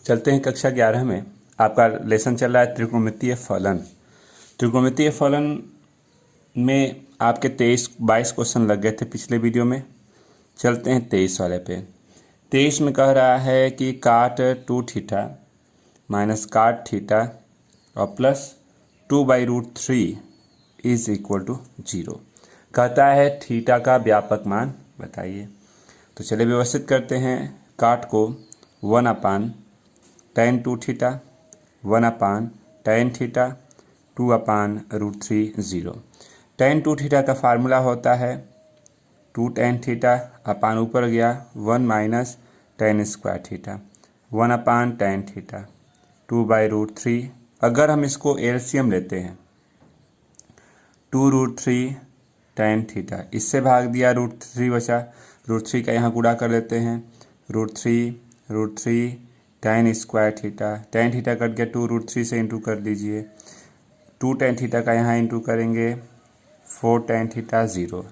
चलते हैं कक्षा 11 में। आपका लेसन चल रहा है त्रिकोणमितीय फलन। त्रिकोणमितीय फलन में आपके 22 क्वेश्चन लग गए थे पिछले वीडियो में। चलते हैं 23 वाले पे। 23 में कह रहा है कि काट 2 थीटा माइनस काट थीटा और प्लस 2/√3 इज इक्वल टू 0। कहता है थीटा का व्यापक मान बताइए। तो चलिए व्यवस्थित करते हैं। काट को 1/tan 2 theta 1/tan theta 2/√3 0। tan 2 theta का फार्मूला होता है 2 tan थीटा अपान ऊपर गया 1 minus tan square theta 1/tan theta 2/√3। अगर हम इसको एलसीएम लेते हैं 2√3 tan थीटा, इससे भाग दिया √3 बचा, √3 का यहाँ गुणा कर लेते हैं √3 tan square theta, tan theta cut गया 2√3 से इंटू कर लीजिए 2 tan थीटा का यहाँ इंटू करेंगे 4 tan थीटा 0।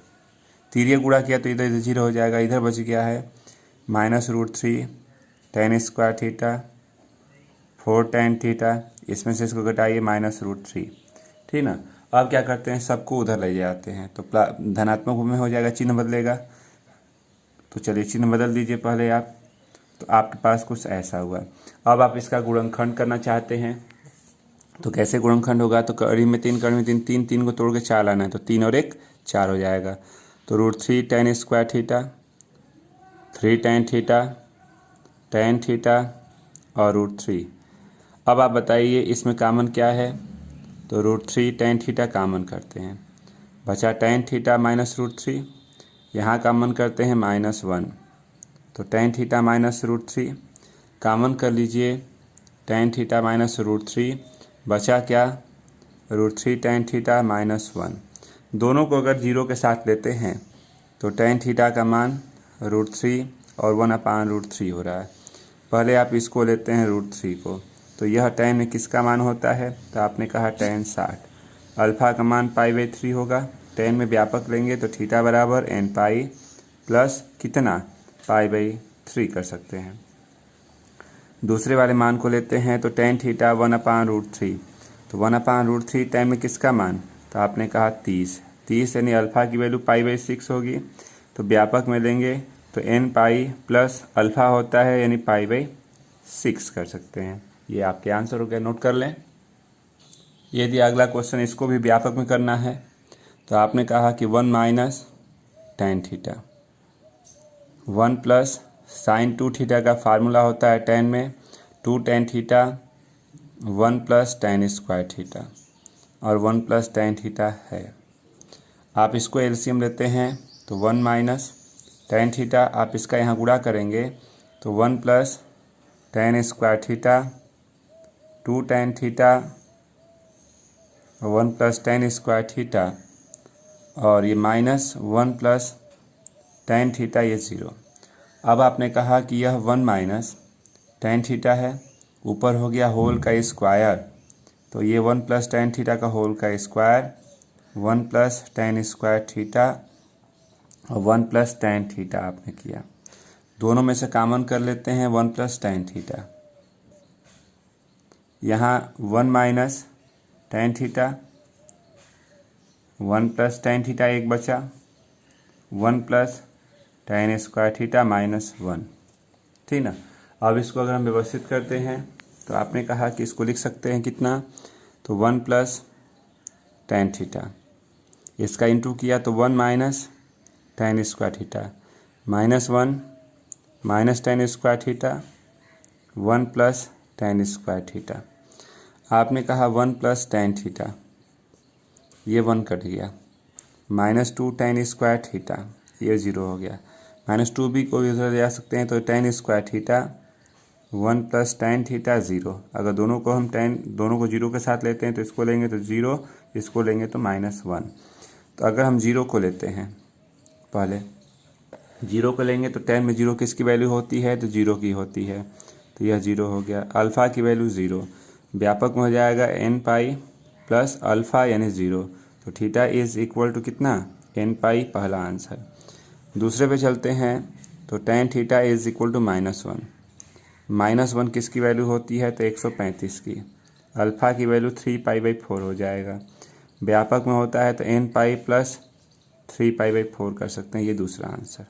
तीरिये गुणा किया तो इधर 0 हो जाएगा। इधर बच गया है -√3 tan square theta 4 tan theta, इसमें से इसको घटाइए -√3। ठीक ना। अब क्या करते हैं, सबको उधर ले जाते हैं तो धनात्मक में हो जाएगा, चिन्ह बदलेगा। तो चलिए चिन्ह बदल दीजिए पहले आप। तो आपके पास कुछ ऐसा हुआ। अब आप इसका गुणनखंड करना चाहते हैं तो कैसे गुणनखंड होगा, तो कड़ी में 3 कड़ी में 3 3 को तोड़ के 4 लाना है तो 3 और 1 4 हो जाएगा। तो √3 tan square theta 3 tan theta और √3। अब आप बताइए इसमें कामन क्या है, तो √3 tan थीटा कामन करते हैं, बचा tan थीटा माइनस √3, यहाँ कामन करते हैं -1 तो tan थीटा माइनस √3 कामन कर लीजिए। tan थीटा माइनस √3 बचा क्या, √3 tan थीटा -1। दोनों को अगर 0 के साथ लेते हैं तो tan थीटा का मान √3 और 1/√3 हो रहा है। पहले आप इसको लेते हैं √3 को, तो यह tan में किसका मान होता है, तो आपने कहा tan 60। अल्फ़ा का मान π/3 होगा। tan में व्यापक लेंगे तो थीटा बराबर n π प्लस कितना π/3 कर सकते हैं। दूसरे वाले मान को लेते हैं तो tan थीटा 1/√3, तो 1/√3 tan में किसका मान, तो आपने कहा 30 यानी अल्फ़ा की वैल्यू π/6 होगी। तो व्यापक में लेंगे तो n π प्लस अल्फ़ा होता है यानी π/6 कर सकते हैं। ये आपके आंसर हो गया, नोट कर लें। यदि अगला क्वेश्चन इसको भी व्यापक में करना है तो आपने कहा कि 1 minus tan theta 1 plus sin 2 theta का फार्मूला होता है tan में 2 tan theta 1 plus tan square theta और 1 प्लस tan थीटा है। आप इसको एलसीएम लेते हैं तो 1 माइनस tan थीटा, आप इसका यहाँ गुणा करेंगे तो 1 plus tan square theta 2 tan theta 1 plus tan square theta और ये -1 प्लस tan थीटा, ये 0। अब आपने कहा कि यह 1 माइनस tan थीटा है, ऊपर हो गया होल का स्क्वायर, तो ये 1 प्लस tan थीटा का होल का square 1 plus tan square theta और 1 प्लस tan थीटा आपने किया। दोनों में से कॉमन कर लेते हैं 1 प्लस tan थीटा, यहाँ 1 minus tan theta 1 plus tan theta एक बचा 1 प्लस tan स्क्वायर थीटा -1। ठीक ना। अब इसको अगर हम व्यवस्थित करते हैं तो आपने कहा कि इसको लिख सकते हैं कितना, तो 1 प्लस tan थीटा, इसका इंटू किया तो 1 minus tan square theta -1 minus tan square theta 1 plus tan square theta. आपने कहा 1 प्लस tan थीटा, ये 1 कट गया, -2 tan स्क्वायर थीटा, ये 0 हो गया। -2 भी को इधर ले जा सकते हैं तो tan square theta 1 plus tan theta 0। अगर दोनों को हम दोनों को 0 के साथ लेते हैं तो इसको लेंगे तो 0, इसको लेंगे तो -1। तो अगर हम 0 को लेते हैं, पहले 0 को लेंगे तो tan में 0 किसकी वैल्यू होती है, तो 0 की होती है, तो यह 0 हो गया। अल्फ़ा की वैल्यू 0, व्यापक में हो जाएगा n π प्लस अल्फ़ा यानी 0, तो थीटा इज इक्वल टू कितना, n π पहला आंसर। दूसरे पे चलते हैं तो tan theta is equal to -1, -1 किसकी वैल्यू होती है, तो 135 की। अल्फ़ा की वैल्यू 3π/4 हो जाएगा। व्यापक में होता है तो n π + 3π/4 कर सकते हैं। ये दूसरा आंसर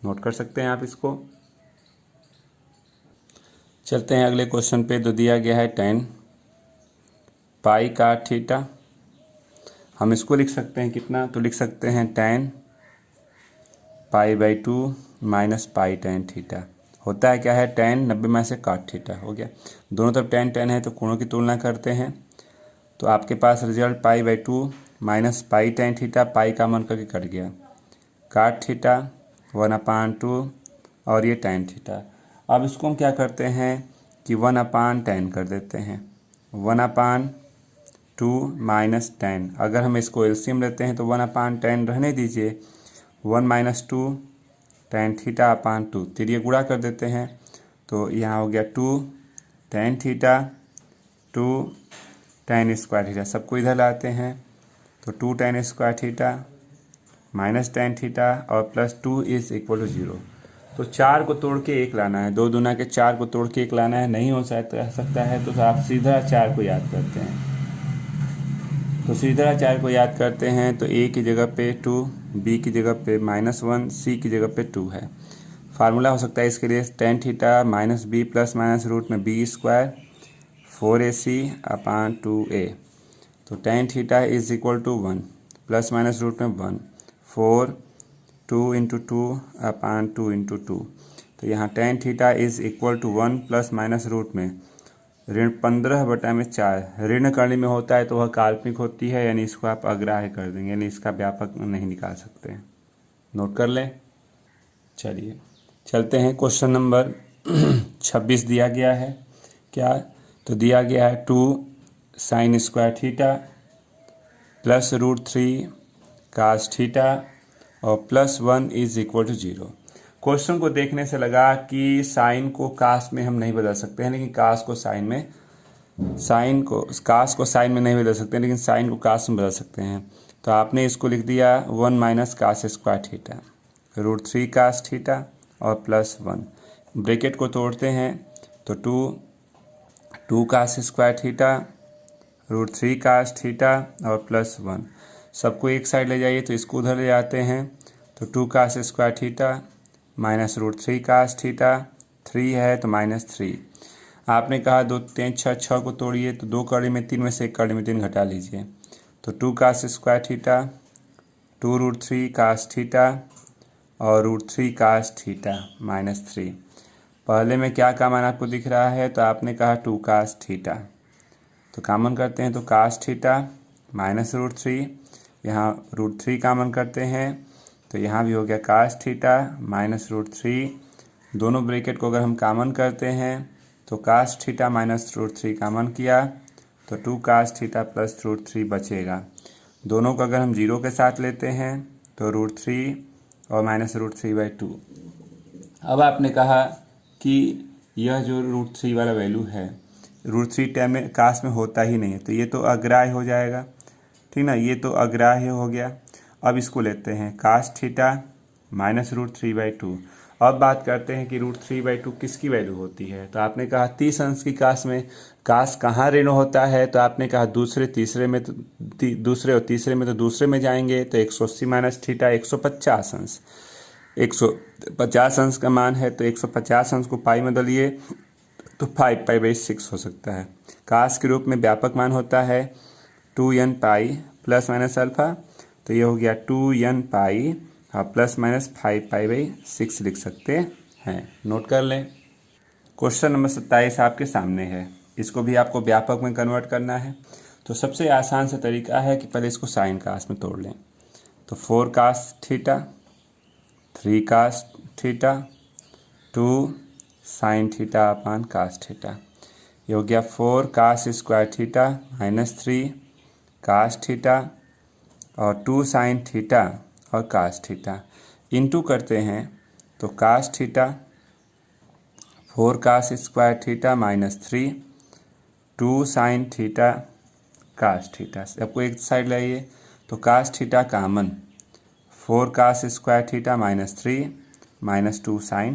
नोट कर सकते हैं आप इसको। चलते हैं अगले क्वेश्चन पे। तो दिया गया है 10 पाई cot थीटा। हम इसको लिख सकते हैं कितना, तो लिख सकते हैं 10 π/2 - पाई tan थीटा। होता है क्या है, 10 90 में से cot थीटा हो गया। दोनों तरफ 10 10 है तो कोणों की तुलना करते हैं। तो आपके पास रिजल्ट π/2 - पाई tan थीटा, पाई का मन करके कट गया, cot थीटा 1/2 और ये tan थीटा। अब इसको हम क्या करते हैं कि 1/10 कर देते हैं। 1/2 - 10, अगर हम इसको एलसीएम लेते हैं तो 1/10 रहने दीजिए। 1 - 2 tan θ/2, तिरिय गुणा कर देते हैं तो यहाँ हो गया 2 tan θ 2 tan स्क्वायर थीटा। सबको इधर लाते हैं तो 2 tan square theta - tan theta और +2 = 0। तो 4 को तोड़ के 1 लाना है, 2 दूना के 4 को तोड़ के 1 लाना है। नहीं हो सकता है तो आप सीधा 4 को याद करते हैं। तो सीधा 4 को याद करते हैं तो a की जगह पे 2, b की जगह पे -1, c की जगह पे 2 है। फार्मूला हो सकता है इसके लिए tan थीटा -b ± रूट में b² 4ac/2a। तो tan थीटा = 1 ± रूट में 1 4 2 × 2/2 × 2। तो यहाँ tan थीटा = 1 ± रूट में -15/4। ऋण करने में होता है तो वह काल्पनिक होती है, यानी इसको आप अग्राह्य कर देंगे, यानी इसका व्यापक नहीं निकाल सकते हैं। नोट कर लें। चलिए चलते हैं क्वेश्चन नंबर 26 दिया गया है क्या, तो दिया गया है 2 sin² थीटा +√3 cos थीटा और +1 = 0। क्वेश्चन को देखने से लगा कि साइन को कास में हम नहीं बदल सकते हैं, लेकिन कास को साइन में नहीं बदल सकते हैं, लेकिन साइन को कास में बदल सकते हैं। तो आपने इसको लिख दिया 1 - cos² थीटा √3 cos थीटा और +1। ब्रैकेट को तोड़ते हैं तो 2 cos² थीटा √3 cos थीटा और +1। सबको एक साइड ले जाइए तो इसको उधर ले जाते हैं तो 2 cos² थीटा -√3 cos थीटा, 3 है तो -3। आपने कहा 2 3 6 को तोड़िए तो 2 कड़ी में 3 में से 1 कड़ी में 3 घटा लीजिए। तो 2 cos² थीटा 2 √3 cos थीटा और √3 cos थीटा -3। पहले में क्या का मान आपको दिख रहा है, तो आपने कहा 2 cos थीटा, तो कामन करते हैं तो cos थीटा -√3, यहाँ √3 कामन करते हैं तो यहाँ भी हो गया cos थीटा -√3। दोनों ब्रैकेट को अगर हम कामन करते हैं तो cos थीटा -√3 कामन किया तो 2 cos थीटा +√3 बचेगा। दोनों को अगर हम 0 के साथ लेते हैं तो √3 और -√3/2। अब आपने कहा कि यह जो √3 वाला वैल्यू है, √3 टाइम में कास में होता ही नहीं है, तो ये तो अग्राह्य हो जाएगा, ठीक ना, ये तो अग्राह्य हो गया। अब इसको लेते हैं cos थीटा -√3/2। अब बात करते हैं कि √3/2 किसकी वैल्यू होती है, तो आपने कहा 30 अंश की कास में। कास कहाँ ऋण होता है, तो आपने कहा दूसरे और तीसरे में, तो दूसरे में जाएंगे तो 180 - थीटा 150 अंश। 150 अंश का मान है तो 150 अंश को पाई में बदलिए तो 5π/6 हो सकता है। कास के रूप में व्यापक मान होता है 2n पाई ± अल्फा, तो ये हो गया 2n पाई और ±5π/6 लिख सकते हैं। नोट कर लें। क्वेश्चन नंबर 27 आपके सामने है, इसको भी आपको व्यापक में कन्वर्ट करना है। तो सबसे आसान सा तरीका है कि पहले इसको साइन कास में तोड़ लें। तो 4 cos theta 3 cos theta 2 sin θ/cos theta, ये हो गया 4 cos² थीटा -3 cos थीटा और 2 sin थीटा और cos थीटा। इंटू करते हैं तो cos theta 4 cos² theta -3 2 sin theta cos theta. आपको एक साइड लाइए तो cos थीटा कामन 4 cos² थीटा -3 -2 sin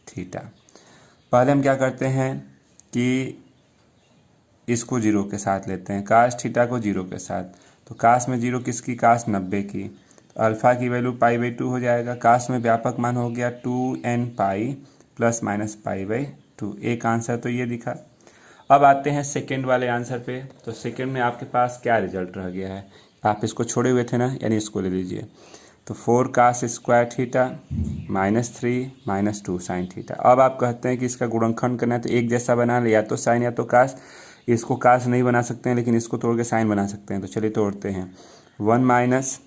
थीटा। पहले हम क्या करते हैं कि इसको 0 के साथ लेते हैं, कास थीटा को 0 के साथ। तो कास में 0 किसकी, कास 90 की। तो अल्फ़ा की वैल्यू π/2 हो जाएगा। कास में व्यापक मान हो गया 2n पाई प्लस माइनस π/2। एक आंसर तो ये दिखा। अब आते हैं सेकेंड वाले आंसर पे। तो सेकेंड में आपके पास क्या रिजल्ट रह गया है, आप इसको छोड़े हुए थे ना, यानी इसको ले लीजिए। तो 4 cos square theta -3 -2 sine theta. अब आप कहते हैं कि इसका गुणनखंड करना है तो एक जैसा बना ले, या तो साइन या तो कास। इसको कास नहीं बना सकते हैं, लेकिन इसको तोड़ के साइन बना सकते हैं। तो चलिए तोड़ते हैं। 1 minus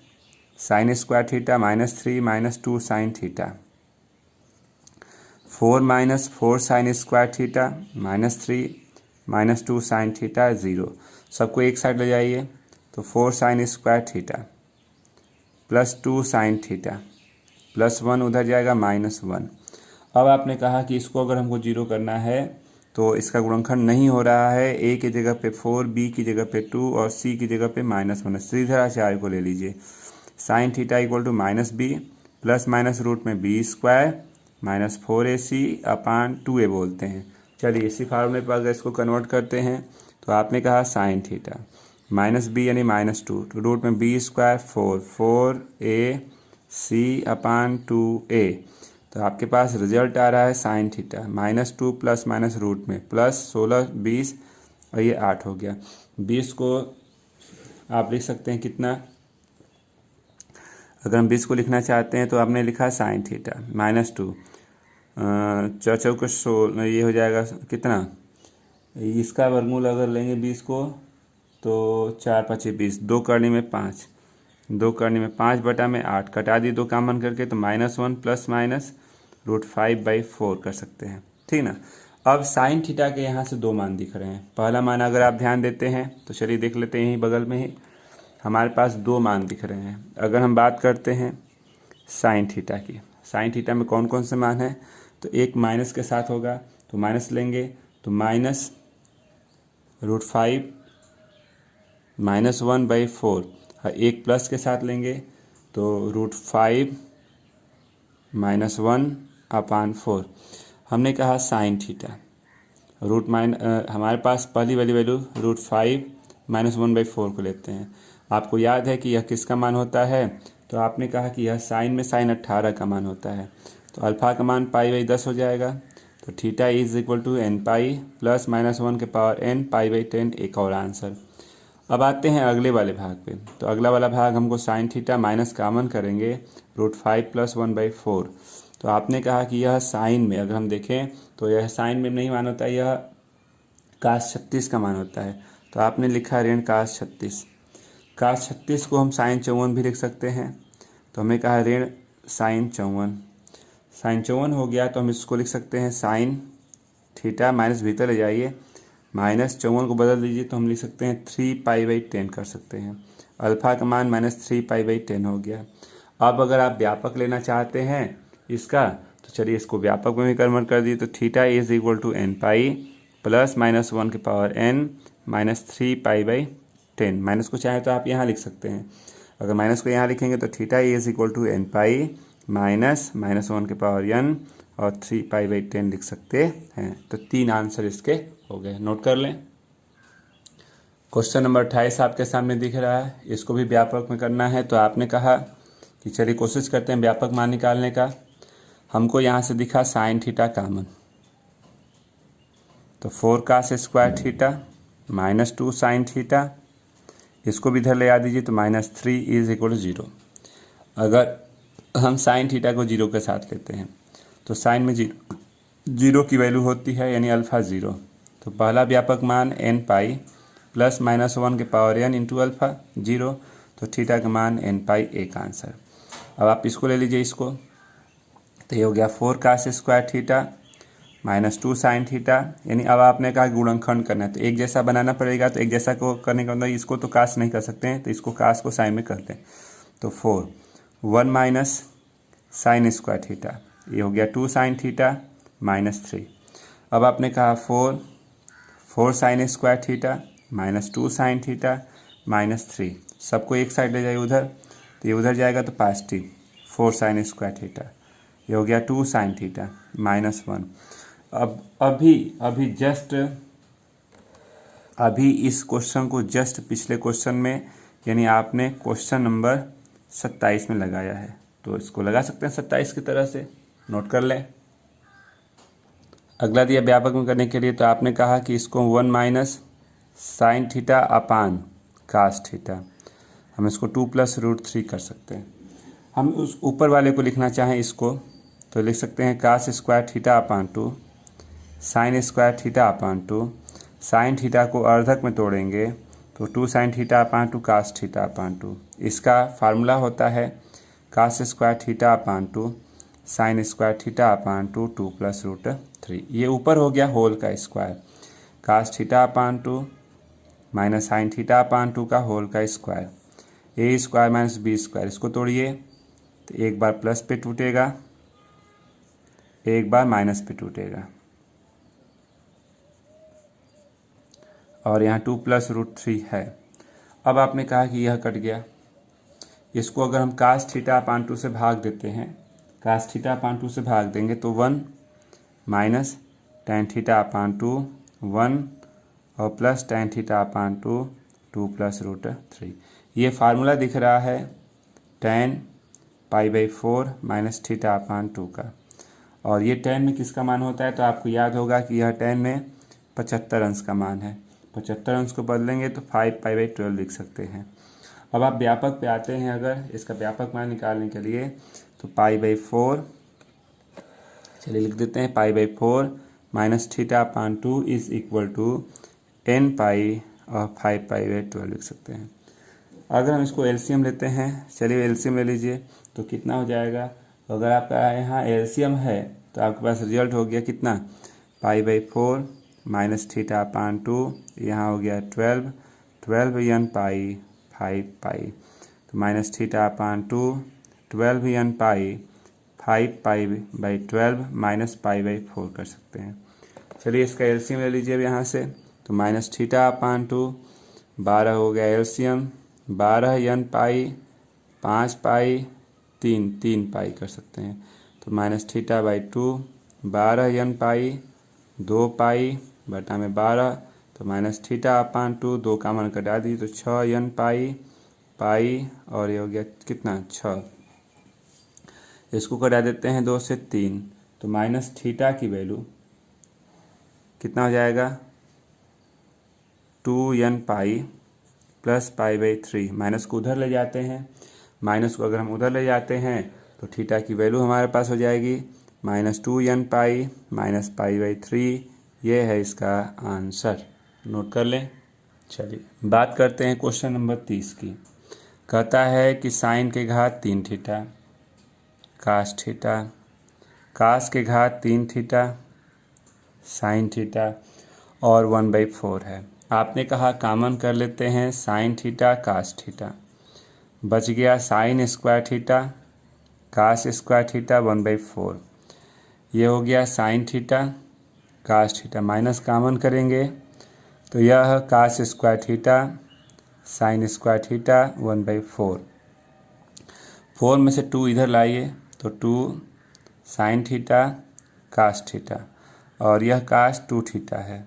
sign square theta -3 -2 sine theta, 4 minus 4 sign square theta -3 -2 sine theta 0। सबको एक साइड ले जाइए। तो 4 sign square theta +2 sine theta +1 उधर जाएगा -1। अब आपने कहा कि इसको अगर हमको 0 करना है तो इसका गुणनखंड नहीं हो रहा है। ए की जगह पे 4, बी की जगह पे 2 और सी की जगह पे -1। सीधा आचार्य को ले लीजिए। Sine theta equal to -b plus minus root में b² -4ac/2a बोलते हैं। चलिए इसी फार्मूले पर अगर इसको कन्वर्ट करते हैं तो आपने कहा साइन थीटा -b यानी -2 तो रूट में b² 4ac/2a। तो आपके पास रिजल्ट आ रहा है sine theta -2 plus minus root में +16 20 और ये 8 हो गया। 20 को आप लिख सकते हैं कितना, अगर हम 20 को लिखना चाहते हैं तो आपने लिखा साइन थीटा -2 चौचौ को 16, ये हो जाएगा कितना, इसका वर्गमूल अगर लेंगे 20 को तो 4 × 5 = 20, 2 करने में 5, 2 करने में 5 बटा में 8 कटा दी 2 कॉमन करके, तो -1 प्लस माइनस √5/4 कर सकते हैं, ठीक ना। अब साइन थीटा के यहाँ से दो मान दिख रहे हैं। पहला मान अगर आप ध्यान देते हैं तो चलिए देख लेते हैं, यहीं बगल में ही हमारे पास दो मान दिख रहे हैं। अगर हम बात करते हैं साइन थीटा की, साइन थीटा में कौन कौन से मान हैं, तो एक माइनस के साथ होगा तो माइनस लेंगे तो -√5 -1/4, एक प्लस के साथ लेंगे तो √5 -1/4। हमने कहा साइन थीटा हमारे पास पहली वाली वैल्यू √5 -1/4 को लेते हैं। आपको याद है कि यह किसका मान होता है, तो आपने कहा कि यह साइन में साइन 18 का मान होता है। तो अल्फ़ा का मान π/10 हो जाएगा। तो थीटा = n π प्लस -1 के पावर n π/10 एक और आंसर। अब आते हैं अगले वाले भाग पे। तो अगला वाला भाग हमको साइन थीटा माइनस कॉमन करेंगे √5 + 1/4। तो आपने कहा कि यह साइन में अगर हम देखें तो यह साइन में नहीं मान होता है, यह cos 36 का मान होता है। तो आपने लिखा ऋण cos 36। cos 36 को हम sin 54 भी लिख सकते हैं। तो हमने कहा ऋण sin 54। sin 54 हो गया तो हम इसको लिख सकते हैं साइन थीटा माइनस भीतर ले जाइए, -54 को बदल दीजिए तो हम लिख सकते हैं 3π/10 कर सकते हैं। अल्फ़ा का मान -3π/10 हो गया। अब अगर आप व्यापक लेना चाहते हैं इसका तो चलिए इसको व्यापक में भी कन्वर्ट कर दिए। तो थीटा = n π प्लस -1 के पावर n -3π/10। माइनस को चाहे तो आप यहाँ लिख सकते हैं। अगर माइनस को यहाँ लिखेंगे तो थीटा = n π -1 के पावर n और 3π/10 लिख सकते हैं। तो 3 आंसर इसके हो गए, नोट कर लें। क्वेश्चन नंबर 28 आपके सामने दिख रहा है, इसको भी व्यापक में करना है। तो आपने कहा कि चलिए कोशिश करते हैं व्यापक मान निकालने का। हमको यहाँ से दिखा साइन थीटा कॉमन, तो 4 cos square theta -2 sine theta, इसको भी इधर ले आ दीजिए तो -3 = 0। अगर हम साइन थीटा को 0 के साथ लेते हैं तो साइन में 0 की वैल्यू होती है, यानी अल्फ़ा 0। तो पहला व्यापक मान n π प्लस -1 के पावर n इंटू अल्फ़ा 0। तो थीटा का मान n π एक आंसर। अब आप इसको ले लीजिए, इसको तो ये हो गया 4 cos square theta -2 sine theta. यानी अब आपने कहा गुणनखंड करना है तो एक जैसा बनाना पड़ेगा। तो एक जैसा को करने का मतलब इसको तो कास नहीं कर सकते हैं, तो इसको कास को साइन में करते हैं। तो 4 1 माइनस साइन स्क्वायर थीटा, ये हो गया 2 साइन थीटा -3। अब आपने कहा 4 sign square theta -2 sine theta -3, सबको एक साइड ले जाइए उधर, तो ये उधर जाएगा तो पॉजिटिव 4 साइन स्क्वायर थीटा, ये हो गया 2 साइन थीटा -1। अब अभी इस क्वेश्चन को जस्ट पिछले क्वेश्चन में यानी आपने क्वेश्चन नंबर 27 में लगाया है, तो इसको लगा सकते हैं 27 की तरह से, नोट कर लें। अगला दिया व्यापक में करने के लिए, तो आपने कहा कि इसको 1 minus sine theta upon cos theta, हम इसको 2 प्लस रूट 3 कर सकते हैं। हम उस ऊपर वाले को लिखना चाहें इसको, तो लिख सकते हैं cos square theta upon 2 sine square theta upon 2। Sine theta को अर्धक में तोड़ेंगे तो 2 sine theta upon 2 cos theta upon 2। इसका फार्मूला होता है cos square theta upon 2 sine square theta upon 2 2 plus root 3। ये ऊपर हो गया होल का square, cos theta upon 2 minus sine theta upon 2 का होल का square, a square minus b square. इसको तोड़िए तो एक बार प्लस पे टूटेगा, एक बार माइनस पे टूटेगा, और यहाँ 2 प्लस रूट 3 है। अब आपने कहा कि यह कट गया, इसको अगर हम कास थीटा अपान 2 से भाग देते हैं, कास थीटा अपान 2 से भाग देंगे तो 1 माइनस टेन थीटा अपान 2 1 और plus tan theta upon 2 2 plus root 3। ये फार्मूला दिख रहा है tan pi by 4 minus theta upon 2 का, और ये टेन में किसका मान होता है, तो आपको याद होगा कि यह टेन में 75 अंश का मान है। 75 अंश को बदलेंगे तो 5 पाई बाई 12 लिख सकते हैं। अब आप व्यापक पे आते हैं, अगर इसका व्यापक मान निकालने के लिए, तो पाई बाई 4, चलिए लिख देते हैं pi by 4 minus theta upon 2 is equal to n pi और 5 पाई बाई 12 लिख सकते हैं। अगर हम इसको एलसीएम लेते हैं, चलिए एलसीएम ले लीजिए, तो कितना हो जाएगा। तो अगर आपका यहाँ एलसीएम है तो आपके पास रिजल्ट हो गया कितना, पाई बाई 4 माइनस थीटा अपान 2, यहाँ हो गया 12 एन पाई 5 पाई, तो minus theta upon 2 12 n pi 5 pi by 12 minus pi by 4 कर सकते हैं। चलिए इसका एलसीएम ले लीजिए अब यहाँ से, तो माइनस थीटा अपान 2 12 हो गया एलसीएम, 12 एन पाई 5 पाई 3 पाई कर सकते हैं, तो माइनस थीटा बाई 2 12 एन पाई 2 पाई बटा में 12, तो माइनस थीटा अपान 2 2 का मान कटा दी तो 6 एन पाई और ये हो गया कितना 6। इसको कटा देते हैं 2 से 3, तो माइनस थीटा की वैल्यू कितना हो जाएगा 2 n pi plus pi by 3। Minus को उधर ले जाते हैं, माइनस को अगर हम उधर ले जाते हैं तो थीटा की वैल्यू हमारे पास हो जाएगी minus 2 n pi minus pi by 3। ये है इसका आंसर, नोट कर लें। चलिए बात करते हैं क्वेश्चन नंबर 30 की। कहता है कि साइन के घात 3 थीटा कास थीटा, कास के घात 3 थीटा साइन थीटा और 1/4 है। आपने कहा कॉमन कर लेते हैं साइन थीटा कास थीटा, बच गया sine square theta cos square theta 1/4। ये हो गया sine theta cos theta, minus common करेंगे तो यह cos square theta sine square theta 1/4। 4 में से 2 इधर लाइए तो 2 साइन थीटा कास थीटा, और यह कास 2 थीटा है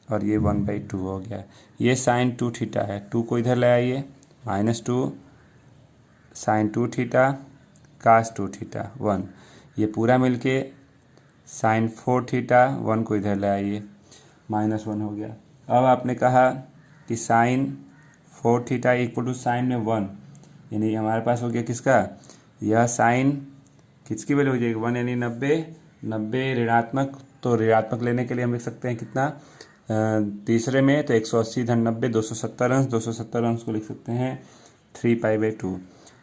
और ये 1/2 हो गया। ये साइन 2 थीटा है, 2 को इधर ले आइए, minus 2 sine 2 theta cos 2 theta 1, ये पूरा मिलके साइन 4 थीटा 1 को इधर ले आइए, माइनस 1 हो गया। अब आपने कहा कि sine 4 theta equal to sine में 1, यानी हमारे पास हो गया किसका, यह साइन किसकी वैल्यू हो जाएगी 1, यानी 90 ऋणात्मक, तो ऋणात्मक लेने के लिए हम लिख सकते हैं कितना, तीसरे में तो 180 धन 90 270 अंश को लिख सकते हैं 3 पाई बाई 2।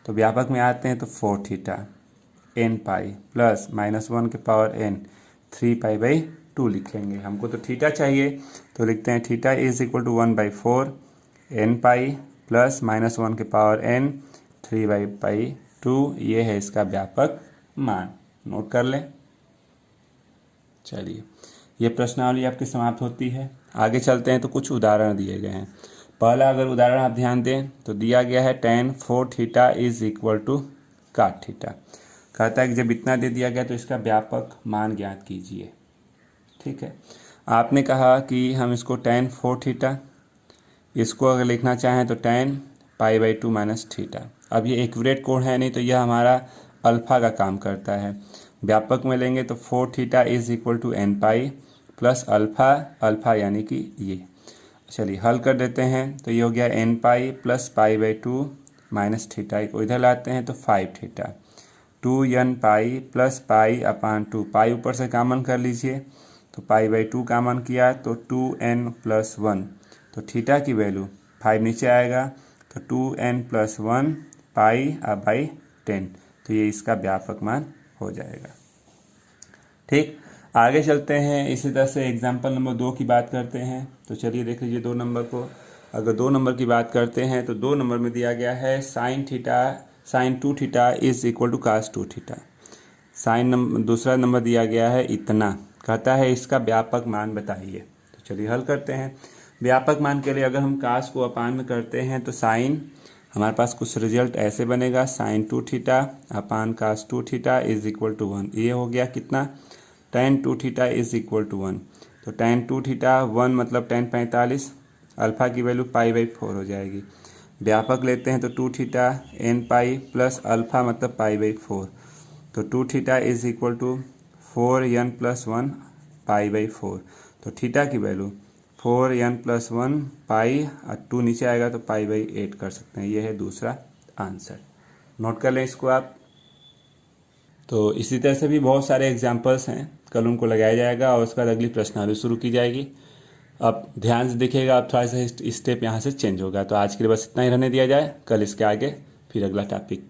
तो व्यापक में आते हैं तो 4 theta n pi plus minus 1 के पावर एन 3 पाई बाई 2 लिखेंगे। हमको तो थीटा चाहिए तो लिखते हैं theta is equal to 1/4 n pi plus minus 1 के पावर एन 3 बाई 2। ये है इसका व्यापक मान, नोट कर लें। चलिए ये प्रश्नावली आपकी समाप्त होती है। आगे चलते हैं तो कुछ उदाहरण दिए गए हैं। पहला अगर उदाहरण आप ध्यान दें तो दिया गया है tan 4 theta is equal to cot theta. कहता है कि जब इतना दे दिया गया तो इसका व्यापक मान ज्ञात कीजिए। ठीक है। आपने कहा कि हम इसको tan 4 थीटा, इसको अगर लिखना चाहें तो tan π/2 माइनस थीटा। अब ये एक्यूरेट कोण है नहीं, तो यह हमारा अल्फ़ा का काम करता है। व्यापक में लेंगे तो 4 theta is equal to n pi plus alpha, alpha यानी कि ये। चलिए हल कर देते हैं, तो ये हो गया n pi plus π/2 minus theta को इधर लाते हैं तो 5 थीटा, 2n पाई प्लस π/2, पाई ऊपर से कामन कर लीजिए, तो π/2 कामन किया तो 2n प्लस 1, तो थीटा की वैल्यू 5 नीचे आएगा तो 2n प्लस 1 π/10, तो ये इसका व्यापक मान हो जाएगा। ठीक, आगे चलते हैं। इसी तरह से एग्जाम्पल नंबर 2 की बात करते हैं। तो चलिए देख लीजिए 2 नंबर को। अगर 2 नंबर की बात करते हैं तो 2 नंबर में दिया गया है sine 2 theta is equal to cos 2 theta. दूसरा नंबर दिया गया है इतना, कहता है इसका व्यापक मान बताइए। तो चलिए हल करते हैं। व्यापक मान के लिए अगर हम कास को अपान में करते हैं तो साइन, हमारे पास कुछ रिजल्ट ऐसे बनेगा, sine 2 theta upon cos 2 theta is equal to 1। ये हो गया कितना, tan 2 theta is equal to 1। तो tan 2 थीटा 1 मतलब tan 45, अल्फ़ा की वैल्यू π/4 हो जाएगी। व्यापक लेते हैं तो 2 theta n pi plus alpha मतलब π/4, तो 2 theta is equal to 4n plus 1 π/4। तो थीटा की वैल्यू 4n प्लस 1 पाई और 2 नीचे आएगा तो π/8 कर सकते हैं। यह है दूसरा आंसर, नोट कर लें इसको आप। तो इसी तरह से भी बहुत सारे एग्जाम्पल्स हैं, कल उनको लगाया जाएगा और उसके बाद अगली प्रश्नावली शुरू की जाएगी। अब ध्यान से देखिएगा, अब थोड़ा सा स्टेप यहाँ से चेंज होगा। तो आज के लिए बस इतना ही रहने दिया जाए, कल इसके आगे फिर अगला टॉपिक